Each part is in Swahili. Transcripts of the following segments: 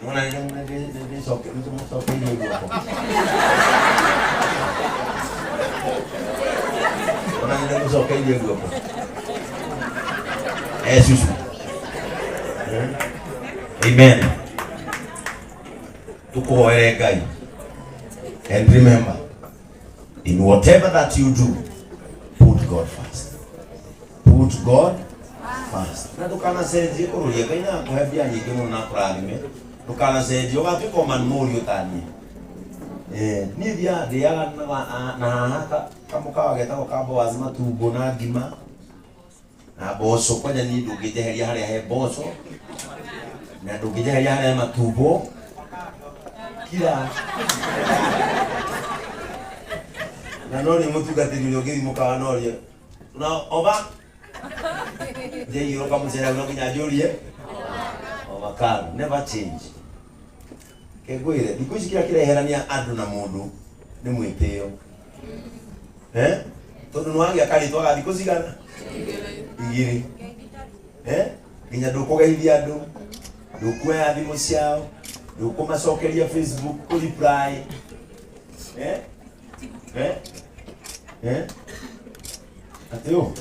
Unaona ndio soke mtu hiyo hapo. Unaona ndio soke hiyo hapo. Jesus. Amen. Akìhoera Ngai. And remember, in whatever that you do, put God first. Put God first. Na tukana seje Kururia Ngai na kuhebia nyingi muno kurathime. Tukana seje ugatuko manuri utani. Ni dia na haka kamuka getako kabo wazima tubo na ngima. Na boso kwanya ni ndugijeheria haria he boso. Na ndugijeheria haria matubo. Kila na nori mutugatiri yogiri mukawa nori na oba je yiro kama sera no kinya jorie oba kan never change kegwire dikushi kila herania andu na mundu ni mwiteo tondu nwangi akari twaga dikushi gana igiri kinya ndukugeithia andu ndukuya thimu ciao ndukumacokeria Facebook ku reply atio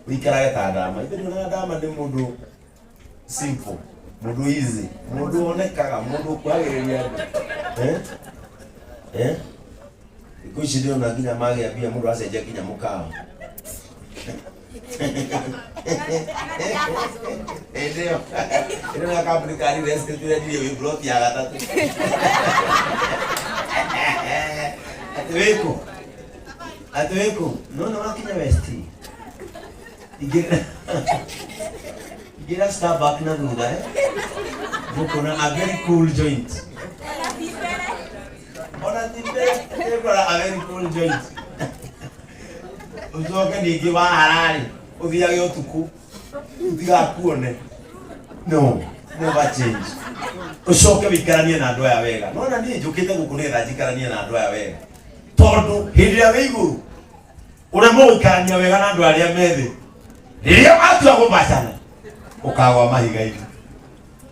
wikaraga ta ndama ithe na ndama ni mundu simple mundu easy mundu onekaga mundu kwagiriria ikuici ndio na kinya magi abia mundu acenjia kinya mukao ndio kabla kali rest tu ndio block ya gatatu atweko no akinya vesti igira Starbucks na duda mukona a very cool joint ona tipe para a very cool joint uzoke nigi wa harari uthiage utuku utiga kuone no never change ucoke wikaranie na andu aya wega nona nie njukite gukunetha njikaranie na andu aya wega tondu hindia we iguru ure muikarania wega na andu aria methi riria atua gubacana ukagwa mahiga-ini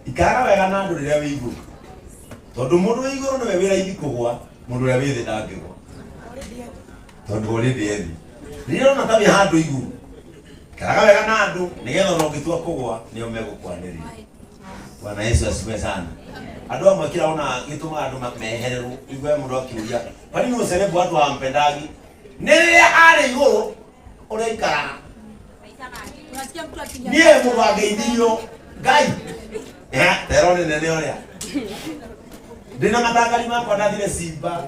ikara wega na andu riria we iguru tondu mundu we iguru niwe wira ithi kugwa mundu uria withi ndangigwa tondu uri thiethi riria ona tabi handu iguru karaga wega na andu nigetha no ngitua kugwa nio megukwaniriria. Bwana Yesu asifiwe sana. Andu amwe kila ona gituma andu mehereru igwe mundu akiuria kwa nini ucerebu watu hawampendagi niria ari iguru uraikara unasikia mtu akinya nie mundu ageithio Ngai terone nene oria ndina matangari makwa ndathire Simba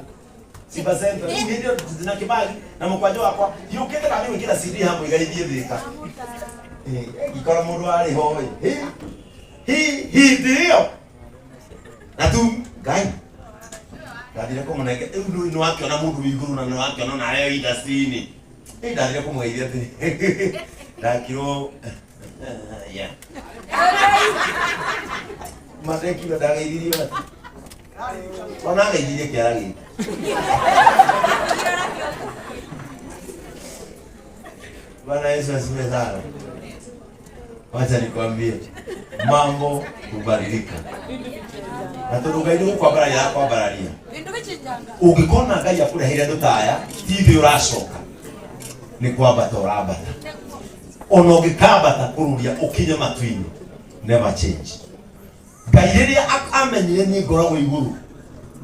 Center ndio zina kibali na mkwajo wakwa yukete kama mimi kila CD hapo igaithie thika ikora mundu ari hoi hi ndio na tu Ngai ndathire kumunenge ndu ino wake ona mundu iguru na wake ona nayo industry ndathire kumweithia thi ndakiro ya mateki ndageithirio ona geithirie kiaragi Bwana Yesu asifiwe sana. Wacha nikwambie mambo kubadilika. Na turugaidi kwa bara ya kwa bararia. Ukikona Ngai akurehire ndutaya hivi uracoka. Ni kwamba torabata. Ono gikabata Kururia ukinye matwini. Never change. Ngai riria amenyire ni ngoragwo iguru.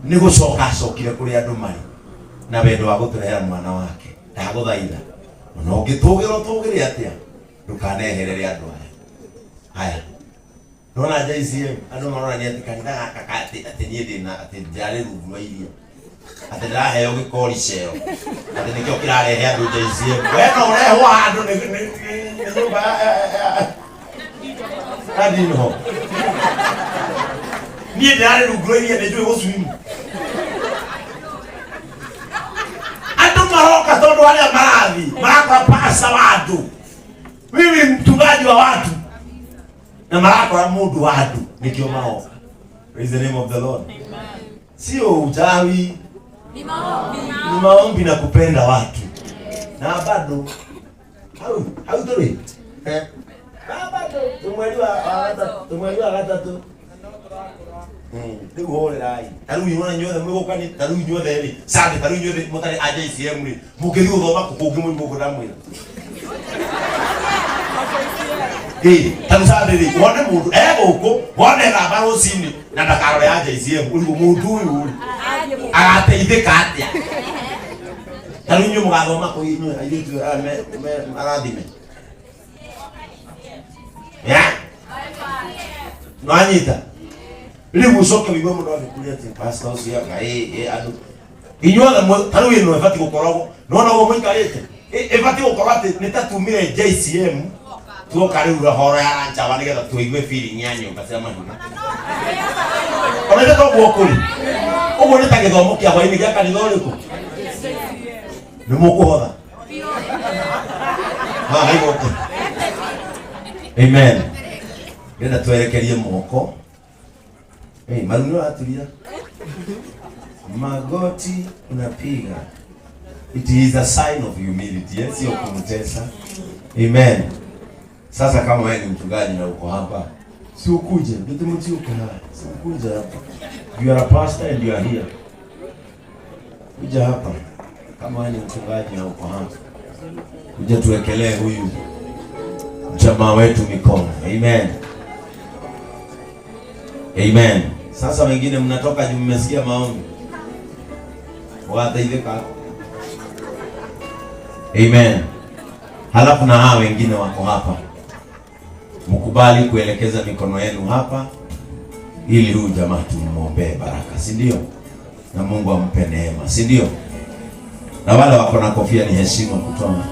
Ni gucoka acokire kuri andu mari. Na wendo wa guturehera mwana wake. Ndaguthaitha. No ngitugiro tugire atia. Ndukaneherere andu aya. Haya. Nona JCM andu marona ni ati kanitha gaka ati nie ndina ati njare rungu wa iria. Ati ndaheo gikori ceo. Ati nikio kirarehe andu JCM. We no ureho andu ni kadi no. Nie ndare rungu wa iria ni njui gucwimu. Andu maroka tondu aria marathi marakapasa watu. Mimi mtugaji wa watu na marakwa mundu watu nikio maoka. Praise the name of the Lord. Amen. Sio uchawi, ni maombi na kupenda watu. Na bado au doi bado mweli wa gatatu hore rai taru yona nyothe mwigukani taru nyothe ri sande taru nyothe mutari aje ICM ri mukithi uthoma kukungi mu mugura mwira taru sande ri wone mundu guku wone raba rucini na ndakaro ya ICM uri mundu uyu agateithika atia taru nyu mugathoma ku inyu ayitu arathime ya nwanyita ili musoke bigo mundu akuria ati pastor ucio anga adu inyuothe taru ino efati gukoragwo nona go muikarite efati gukorwa ati nitatumire JCM tuoka riu horo ya rancha nigetha tuigue feeling ya nyumba cia mahiga ona ndio guokuri uguo ni ta githomo kia hwaini gia kanitha uriku ni mukuhotha haigoke amen nenda twerekerie moko marunio atulia magoti unapiga. It is a sign of humility, sio kumtesa. Amen. Sasa kama wewe ni mchungaji na uko hapa, si ukuje, ndio mtu uko hapa. Si ukuje hapa. You are a pastor and you are here. Kuja hapa. Kama wewe ni mchungaji na uko hapa, kuja tuwekelee huyu jamaa wetu mikono. Amen. Amen. Sasa wengine mnatoka juu mmesikia maombi. Wataidhika. Amen. Halafu na hao wengine wako hapa. Mkubali kuelekeza mikono yenu hapa ili huyu jamaa tumuombee baraka, si ndio? Na Mungu ampe neema, si ndio? Na wale wako na kofia ni heshima kutoa.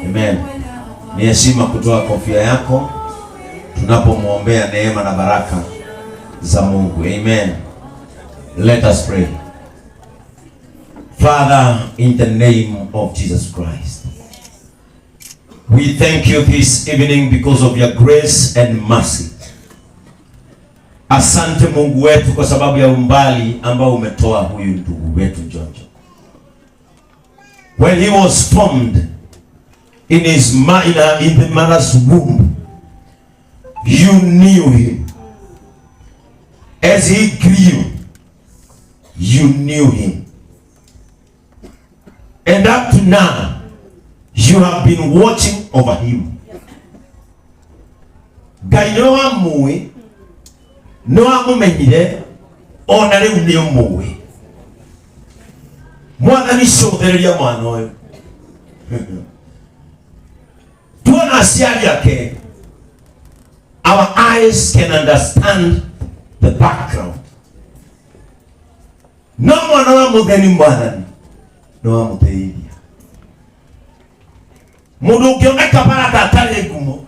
Amen. Ni heshima kutoa kofia yako tunapomuombea neema na baraka za Mungu. Amen. Let us pray. Father, in the name of Jesus Christ, we thank you this evening because of your grace and mercy. Asante Mungu wetu kwa sababu ya umbali ambao umetoa huyu ndugu wetu Jonjo. When he was formed in the mother's womb, you knew him. As he grew, you knew him. And up to now, you have been watching over him. Gainoa muwe, noa mumenyire, ona riu ni muwe. Mwathani cothereria mwana uyu. Tuona aciari ake. Our eyes can understand the background. No mwana wa mutheni mwathani no wa muteithia. Mundu ukioneka barata atari ngumo,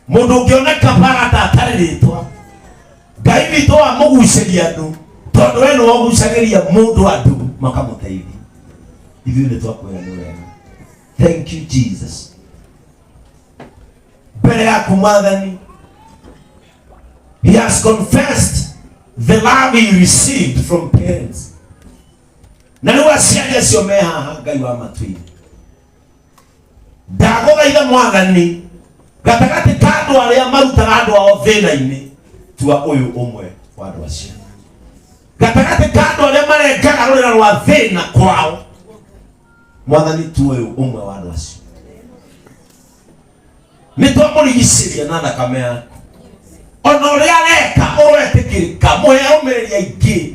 mundu ukioneka barata atari ritwa, Ngai witũ amugucĩria andu tondu we no gucagiria mundu andu makamuteithia. Ithuĩ nĩ twakwĩra nĩ wega. Thank you Jesus. Mbere yaku mwathani, he has confessed the love he received from parents. Na nĩ waciari acio me haha Ngai wa matwi. Ndagũthaitha mwathani, gatagati ka andũ arĩa marutaga andũ ao thĩna-inĩ, tua ũyũ ũmwe wa andũ acio. Gatagati ka andũ arĩa marengaga rũrĩra rwa thĩna kwao, mwathani tua ũyũ ũmwe wa andũ acio. Nĩ twamũrigicĩria na thakame yaku. Ona ũrĩa areka ũretĩkĩrĩka, mũhe ũmĩrĩria ingĩ.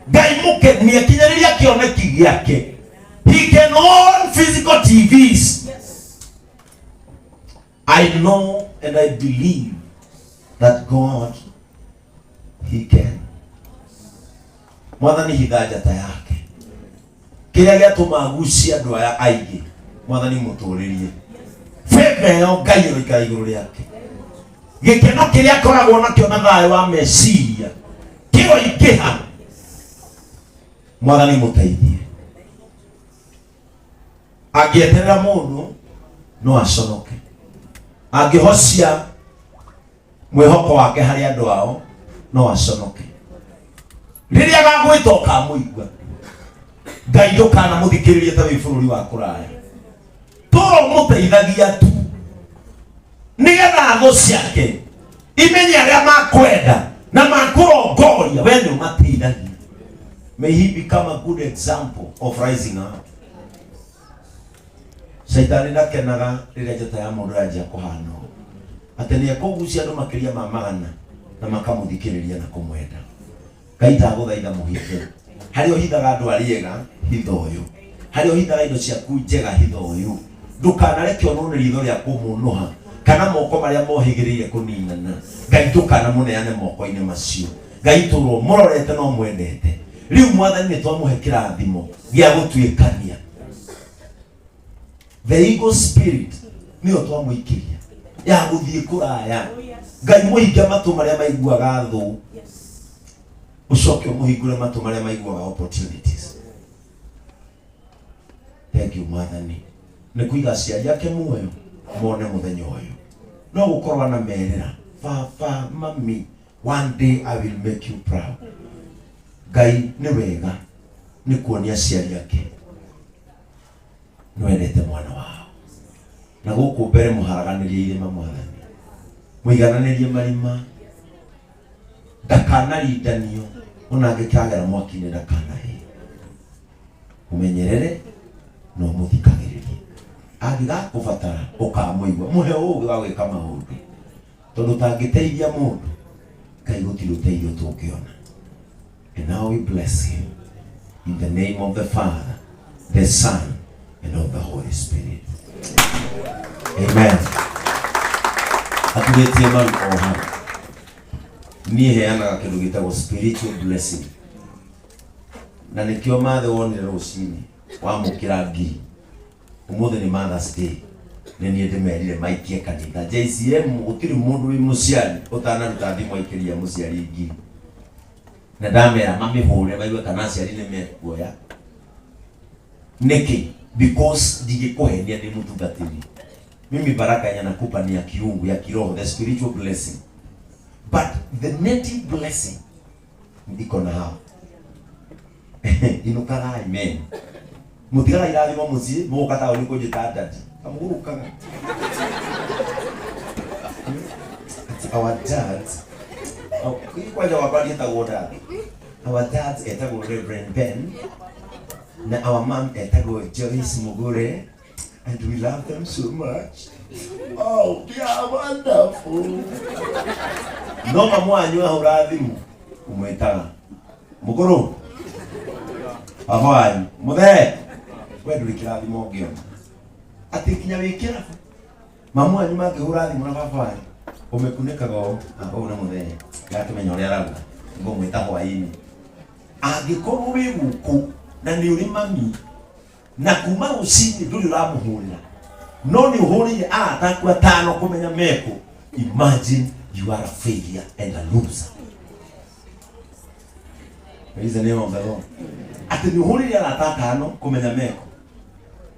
Ngai mũkenia kinyĩrĩria kĩoneki gĩake. He can own physical TVs. I know and I believe that God, he can. Mwathani hithaja ta yake. Kĩrĩa gĩatũma agucie andũ aya aingĩ, mwathani mũtũrĩrie. Febe yo Ngai ĩroikara igũrũ rĩake. Gĩkeno kĩrĩa akoragwo nakĩo na thayũ wa meciria kĩroingĩha, mwathani mũteithie. Angĩeterera mũndũ no aconoke. Angĩhocia mwĩhoko wake harĩ andũ ao no aconoke. Rĩrĩa agagwĩta ũkamũigua, Ngai ndũkanamũthikĩrĩrie ta wĩ bũrũri wa kũraya. Tũro mũteithagia tu nĩgetha thũ ciake imenye aria makwenda na makurongoria we nĩ ũmateithagia. May he become a good example of rising up. Saitani ndakenaga rĩrĩa njata ya mũndũ yanjia kũhana atĩ nĩ ekũgucia andũ makĩria ma magana na makamũthikĩrĩria na kũmwenda. Ngai ndagũthaitha mũhinge harĩa ũhithaga andũ arĩega hitho ũyũ, harĩa ũhithaga indo ciaku njega hitho ũyũ, ndũkanareke onwo nĩ ritho rĩa kũmũnũha kana moko marĩa mohĩgĩrĩire kũninana. Ngai ndũkanamũneane moko-inĩ macio. Ngai tũrwo mũrorete no mwendete. Rĩu Mwathani nĩ twamũhe kĩrathimo gĩa gũtuĩkania. The ego spirit nĩyo twamũikĩria ya gũthiĩ kũraya. Ngai mũhinge matũ marĩa maiguaga thũ, ũcoke ũmũhingũre matũ marĩa maiguaga opportunities. Thank you Mwathani. Nĩ kũiga aciari ake muoyo mone mũthenya ũyũ. No gũkorwo na merĩra, baba, mami, one day I will make you proud. Ngai nĩ wega nĩ kuonia aciari ake nwendete mwana wao. Na gũkũ mbere mũharaganĩrie irĩma Mwathani, mũigananĩrie marima, ndakanarindanio ona angĩkagera mwaki-inĩ ndakanahe. Mũmenyerere no mũthikagĩrĩrie. Angĩgakũbatara ũkamũigua, mũhe ũũgĩ wa gwĩka maũndũ, tondũ tangĩteithia mũndũ Ngai gũtirĩ ũteithio tũngĩona. And now we bless him in the name of the Father, the Son, and of the Holy Spirit. Amen. Atugetie mami oha. Niĩ heanaga kĩndũ gĩtagwo spiritual blessing. Na nĩkĩo mathe wonire rũcinĩ wamũkĩra ngiri. Ũmũthĩ nĩ Mother's Day. Nĩ niĩ ndĩmerire maikie kanitha. JCM gũtirĩ mũndũ wĩ mũciari ũtanaruta thimũ aikĩria mũciari ngiri. Na ndamera mamĩhũre baiwe kana aciari nĩ mekuoya. Nĩkĩ? Because ndigĩkũhenia ndĩ mũtungatĩri. Mimi baraka yenye nakupa ni ya kiungu, ya kiroho, the spiritual blessing. But the native blessing ndiko na hao. Inukara amen. Mutigara irathimo muciĩ mũgũkata ũrĩ kũnjĩta dadi. Kamũgurukaga. Our dad, kwaja wabali etagwo dad. Our dad etagwo Reverend Ben. Na our mom etagwo Joyce Mugure. And we love them so much. Oh, they are wonderful. No mamwanyu ahura thimu umwetaga muguru ahwanyu muthe we nduri kirathimo ngiona ati kinya wikira mamwanyu mangihura thimu na baba wanyu umekunikaga o na muthe gatumenya uria araruga ngo mwita hwaini angikorwo wi guku na ni uri mami na kuma rucinĩ nduri uramuhurira no ni uhurire ataku atano kumenya meko. Imagine you are a failure and a loser. Praise the name of the Lord. Ati ni uhurire atano kumenya meko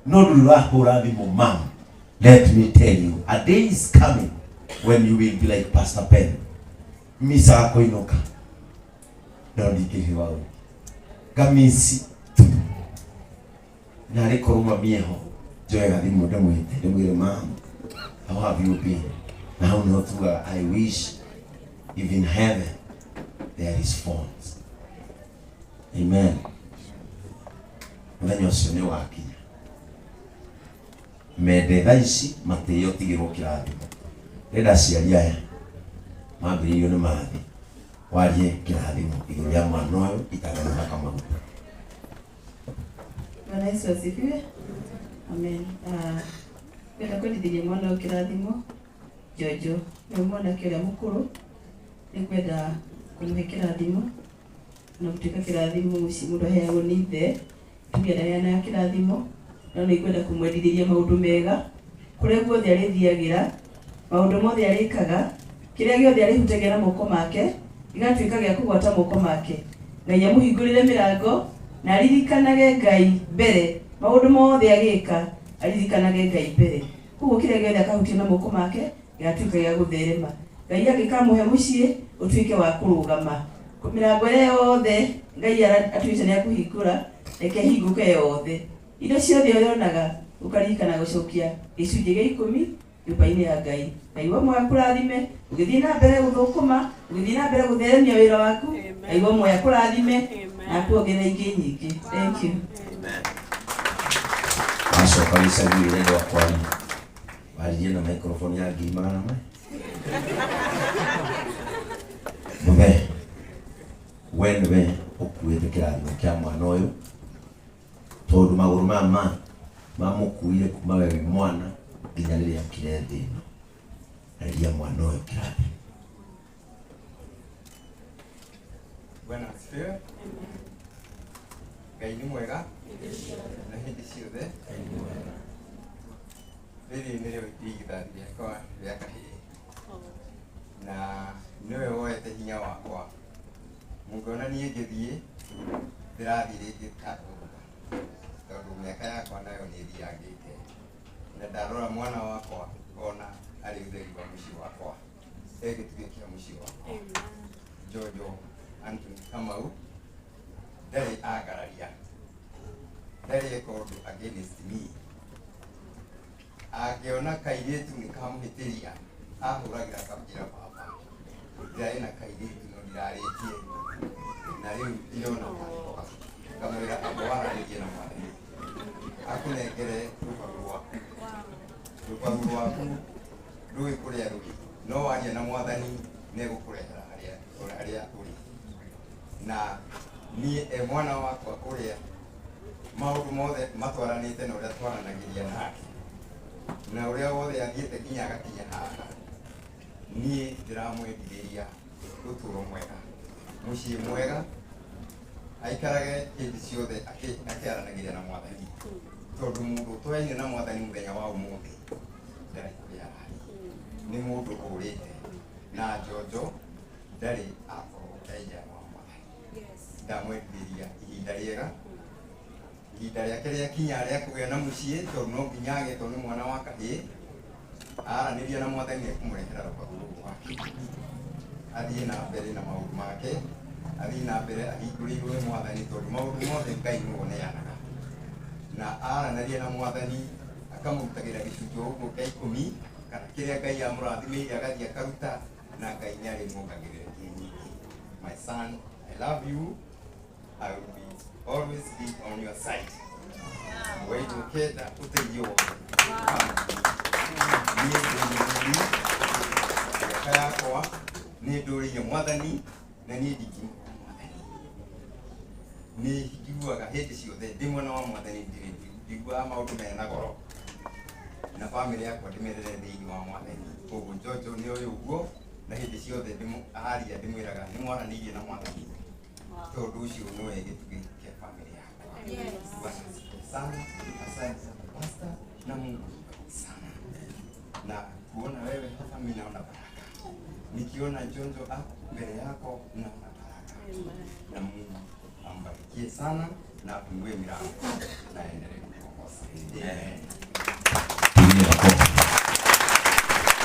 no nduri urahura thimu mom. Let me tell you, a day is coming when you will be like Pastor Ben. Misa koinoka no ndikiriwa gamisi na rekoruma mieho joya thimu ndamwite ndimwire mom, how have you been? Now not I wish if in heaven there is phones. Amen. Mũthenya ũcio nĩ wakinya. Mende thaici matĩo tigĩrwo kĩrathimo. Rĩrĩa aciari aya mambĩrĩirio nĩ mathi warie kĩrathimo igũrũ rĩa mwana ũyũ itanarũma kamaguta. Bwana Yesu asifiwe. Amen. Kwenda kwendithĩria mwana ũyũ kĩrathimo Jojo nĩ mwana kĩrĩa mũkũrũ nĩ kwenda kũmũhe kĩrathimo na gũtuĩka kĩrathimo mũciĩ mũndũ aheagwo nĩ ithe tumia ndaheanaga kĩrathimo no nĩ kwenda kũmwendithĩria maũndũ mega kũrĩa guothe arĩthiagĩra maũndũ mothe arĩkaga kĩrĩa gĩothe arĩhutagia na moko make gĩgatuĩka gĩa kũgwata moko make. Ngai amũhingũrĩre mĩrango na aririkanage Ngai mbere maũndũ mothe agĩka aririkanage Ngai mbere. Koguo kĩrĩa gĩothe akahutia na moko make gĩgatuĩka gĩa gũtherema. Ngai angĩkamũhe mũciĩ ũtuĩke wa kũrũgama. Mĩrango yothe Ngai atuĩte nĩ akũhingũra reke hingũke yothe. Indo ciothe ũrĩonaga ũkaririkana gũcokia gĩcunjĩ gĩa 10 nyũmba-inĩ ya Ngai. Ngai wa moya kũrathime, ũgĩthiĩ na mbere gũthũkũma, ũgĩthiĩ na mbere gũtheremia wĩra waku. Ngai wa moya kũrathime na kuongerera ingĩ nyingĩ. Thank you. Amen. Acoka gĩcagi rĩrĩa kwaria. Waririe na microphone ya ngima na mai. Mũthee, we nĩwe ũkuĩte kĩrathimo kĩa mwana ũyũ, tondũ magũrũ maya mamũkuire kuma we mwana nginya rĩrĩa akire thĩ ĩno. Arĩria mwana ũyũ kĩrathimo. Bwana asifiwe. Ngai nĩ mwega na hĩndĩ ciothe. Rĩrĩ nĩrĩo irigithathi rĩakwa rĩa kahĩĩ, na nĩwe woete hinya wakwa. Mũngĩona niĩ ngĩthiĩ ndĩrathiĩ rĩngĩ takũruga, tondũ mĩaka yakwa nayo nĩ ĩthiangĩte, na ndarora mwana wakwa ngona arĩ ũtheri wa mũciĩ wakwa, gĩtugĩ kĩa mũciĩ wakwa. Jojo Anthony Kamau ndarĩ angararia, ndarĩ eka ũndũ against me. Angĩona kairĩtu nĩkamũhĩtĩria ahũragĩra akamũkĩra baba, ndirarĩ na kairĩtu no ndirarĩtie, na rĩu ndirona kamwĩra amwaranĩrie na mwathani akũnengere rũbaru rwaku rũĩ kũrĩa rũrĩ, no waria na mwathani nĩegũkũrehera harĩa ũrĩ. Na niĩ mwana wakwa ũrĩa maũndũ mothe matwaranĩte na ũrĩa twaranagĩria nake, na ũrĩa wothe athiĩte nginya agakinya haha, niĩ ndĩramwendithĩria ũtũũro mwega, mũciĩ mwega, aikarage hĩndĩ ciothe akĩaranagĩria na mwathani, tondũ mũndũ ũtoaine na mwathani mũthenya wa ũmũthĩ ndarĩ kũrĩa ararĩ, nĩ mũndũ ũrĩte na Jojo ndarĩ akorwo kaija wa mwathani. Ndamwendithĩria ihinda rĩega, ihinda rĩake rĩakinya rĩa kũgĩa na mũciĩ, tondũ no nginya agetwo nĩ mwana wa kahĩĩ, aranĩria na mwathani nĩekũmũrehera rũbaru rwake, athiĩ na mbere na maũndũ make, athiĩ na mbere ahingũrĩirwo nĩ mwathani, tondũ maũndũ mothe Ngai nĩwe ũneanaga, na aranĩria na mwathani akamũrutagĩra gĩcunjĩ ũguo kĩa 10 kana kĩrĩa Ngai amũrathimĩire agathiĩ akaruta, na Ngai nĩarĩmuongagĩrĩra nyingĩ. My son, I love you. I will be always be on your side. Waitũkĩnda ũteithio wothe. Niĩ ndĩmũthuri, mĩaka yakwa nĩ ndũrĩire mwathani, na niĩ ndingĩmũkĩra mwathani. Nĩ njiguaga hĩndĩ ciothe ndĩ mwena wa mwathani, ndiguaga maũndũ mena goro, na bamĩrĩ yakwa ndĩmerere thĩinĩ wa mwathani. Koguo Jojo nĩ ũyũ ũguo, na hĩndĩ ciothe aria ndĩmwĩraga nĩ mwaranĩirie na mwathani, tondũ ũcio nĩwe gĩtugĩ kĩa bamĩrĩ yakwa. Bwana asifiwe sana, asante sana pastor, na Mungu sana. Na kuona wewe hapa mimi naona baraka, nikiona Jojo hapo mbele yako naona baraka, na Mungu ambarikie sana na afungue milango na endelee kukuongoza. Amen.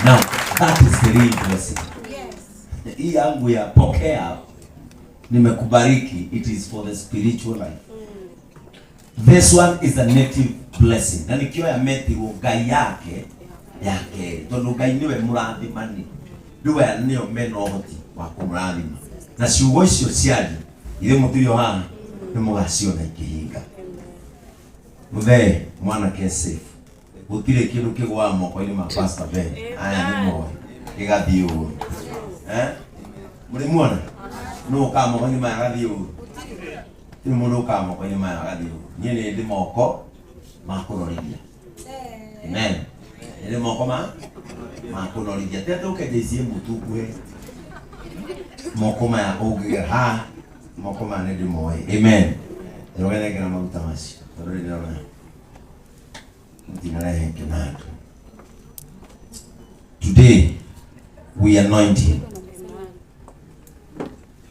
Now, that is the real blessing. Yes. Hii yangu ya pokea nimekubariki, it is for the spiritual life. This one is a native blessing. Na nikiwa ya metirwo Ngai yake tondu Ngai niwe mũrathimani, ndiwe nĩo mena ũhoti wa kũmũrathima, na ciugo icio ciari irĩ mũturio haha nĩ mũgaciona ikĩhinga. Mũthee mwanake safe, gũtirĩ kĩndũ kĩgũaga moko-inĩ ma Pastor Ben. Aya nĩ moĩ gĩgathiĩ ũũ. Mũrĩmuona nũ ũkaga moko-inĩ maya agathiĩ ũũ? Nĩ mũndũ ũkaga moko-inĩ maya agathiĩ ũũ. Niĩ nĩ ndĩ moko ma kũnorithia. Amen. Nĩ moko ma kũnorithia. Tete ũkenjeicie mũtunguhe moko maya ũngĩgera ha moko maya nĩ ndĩmoĩ. Amen. Ndĩrogethengera maguta macio tondũ nĩ ndĩrona ndinarehe kĩnandũ. Today we anoint him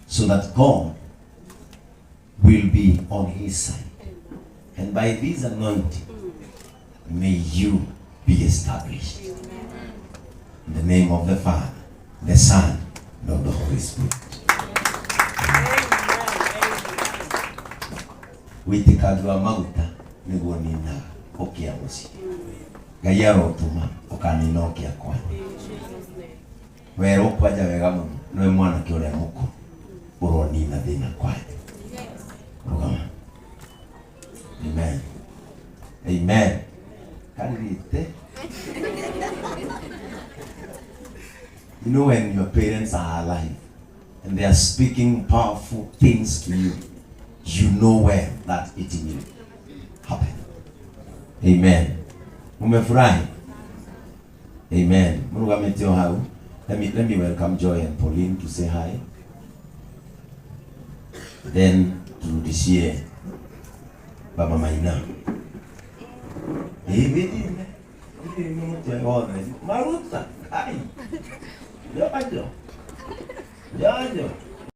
so that God will be on his side, and by this anointing may you be established. In the name of the Father, the Son, and of the Holy Spirit. Wĩtĩkangu wa maguta nĩguo ninaga ũkĩa mũciĩ. Ngai arotũma ukaninokia kwa wero kwaja wega muno nwe mwana ki uria muku uronina thina kwa rugama. Amen. Amen. Karite. You know, when your parents are alive and they are speaking powerful things to you, you know where that it will happen. Amen. Umefurahi? Amen. Murugametio hau. Let me welcome Joy and Pauline to say hi. Then turudishie Baba Maina. Maruta. Hai. Jojo.